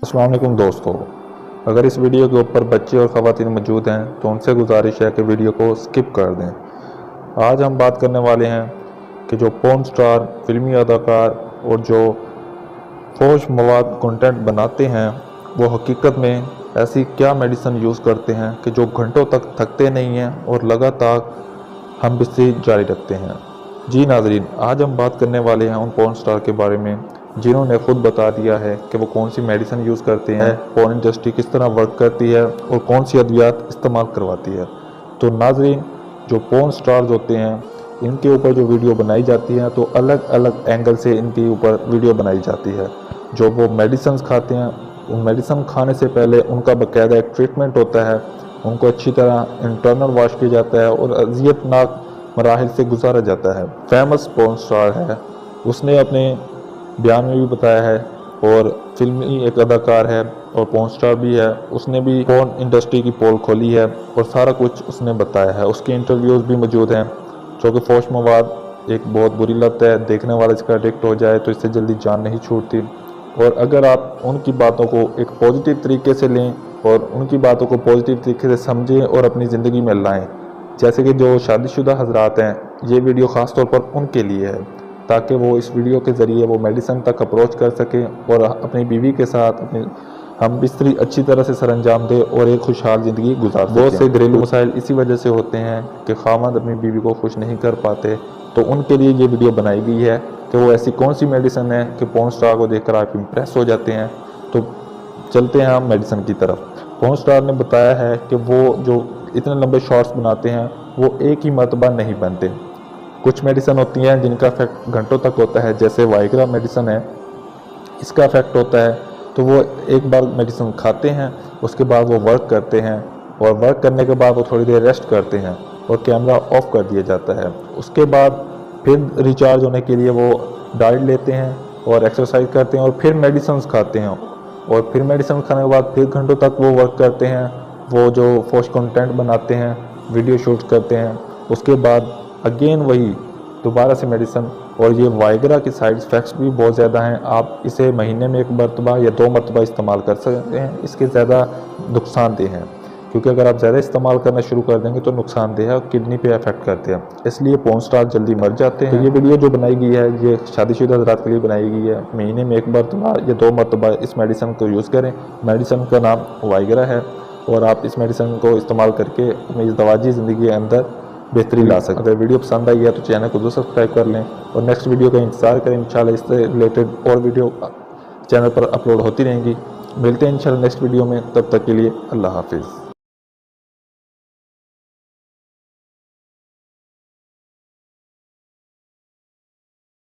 अस्सलाम वालेकुम दोस्तों, अगर इस वीडियो के ऊपर बच्चे और ख़वातीन मौजूद हैं तो उनसे गुजारिश है कि वीडियो को स्किप कर दें। आज हम बात करने वाले हैं कि जो पोर्न स्टार, फिल्मी अदाकार और जो फौज मवाद कंटेंट बनाते हैं वो हकीकत में ऐसी क्या मेडिसिन यूज़ करते हैं कि जो घंटों तक थकते नहीं हैं और लगातार हम बिस्ती जारी रखते हैं। जी नाज़रीन, आज हम बात करने वाले हैं उन पोर्न स्टार के बारे में जिन्होंने खुद बता दिया है कि वो कौन सी मेडिसिन यूज़ करते हैं, पोर्न इंडस्ट्री किस तरह वर्क करती है और कौन सी अद्वियात इस्तेमाल करवाती है। तो नाज़रीन, जो पोर्न स्टार्स होते हैं इनके ऊपर जो वीडियो बनाई जाती है तो अलग अलग एंगल से इनके ऊपर वीडियो बनाई जाती है। जो वो मेडिसिन खाते हैं उन मेडिसिन खाने से पहले उनका बाकायदा एक ट्रीटमेंट होता है, उनको अच्छी तरह इंटरनल वॉश किया जाता है और अज़ियतनाक मराहिल से गुजारा जाता है। फेमस पोर्न स्टार है, उसने अपने बयान में भी बताया है और फिल्मी एक अदाकार है और पोर्न स्टार भी है, उसने भी पोर्न इंडस्ट्री की पोल खोली है और सारा कुछ उसने बताया है। उसके इंटरव्यूज़ भी मौजूद हैं। जो कि फौज मवाद एक बहुत बुरी लत है, देखने वाला इसका एडिक्ट हो जाए तो इससे जल्दी जान नहीं छूटती। और अगर आप उनकी बातों को एक पॉजिटिव तरीके से लें और उनकी बातों को पॉजिटिव तरीके से समझें और अपनी ज़िंदगी में लाएं, जैसे कि जो शादीशुदा हजरात हैं, ये वीडियो ख़ास तौर पर उनके लिए है ताकि वो इस वीडियो के ज़रिए वो मेडिसिन तक अप्रोच कर सकें और अपनी बीवी के साथ अपनी हम बिस्तरी अच्छी तरह से सरअंजाम दें और एक खुशहाल ज़िंदगी गुजार सकें। बहुत से घरेलू मसाइल इसी वजह से होते हैं कि खामद अपनी बीवी को खुश नहीं कर पाते, तो उनके लिए ये वीडियो बनाई गई है कि वो ऐसी कौन सी मेडिसिन है कि पोर्न स्टार को देखकर आप इम्प्रेस हो जाते हैं। तो चलते हैं हम मेडिसिन की तरफ। पोर्न स्टार ने बताया है कि वो जो इतने लंबे शॉर्ट्स बनाते हैं वो एक ही मरतबा नहीं बनते। कुछ मेडिसिन होती हैं जिनका इफेक्ट घंटों तक होता है, जैसे वाइग्रा मेडिसिन है, इसका इफेक्ट होता है तो वो एक बार मेडिसिन खाते हैं, उसके बाद वो वर्क करते हैं और वर्क करने के बाद वो थोड़ी देर रेस्ट करते हैं और कैमरा ऑफ कर दिया जाता है। उसके बाद फिर रिचार्ज होने के लिए वो डाइट लेते हैं और एक्सरसाइज करते हैं और फिर मेडिसिन खाते हैं और फिर मेडिसिन खाने के बाद फिर घंटों तक वो वर्क करते हैं, वो जो फौज कंटेंट बनाते हैं, वीडियो शूट करते हैं। उसके बाद अगेन वही दोबारा से मेडिसिन। और ये वाइग्रा की साइड इफ़ेक्ट्स भी बहुत ज़्यादा हैं। आप इसे महीने में एक मरतबा या 2 मरतबा इस्तेमाल कर सकते हैं। इसके ज़्यादा नुकसानदेह हैं क्योंकि अगर आप ज़्यादा इस्तेमाल करना शुरू कर देंगे तो नुकसानदेह है और किडनी पे अफेक्ट करते हैं, इसलिए पोर्न स्टार जल्दी मर जाते हैं। तो ये वीडियो जो बनाई गई है ये शादीशुदा हज़रात के लिए बनाई गई है। महीने में 1 मरतबा या 2 मरतबा इस मेडिसिन को यूज़ करें। मेडिसिन का नाम वाइग्रा है और आप इस मेडिसिन को इस्तेमाल करके अपनी दवाजी ज़िंदगी के अंदर बेहतरी ला सकते। अगर वीडियो पसंद आई है तो चैनल को सब्सक्राइब कर लें और नेक्स्ट वीडियो का इंतज़ार करें। इंशाल्लाह इससे रिलेटेड और वीडियो चैनल पर अपलोड होती रहेंगी। मिलते हैं इंशाल्लाह नेक्स्ट वीडियो में, तब तक के लिए अल्लाह हाफिज़।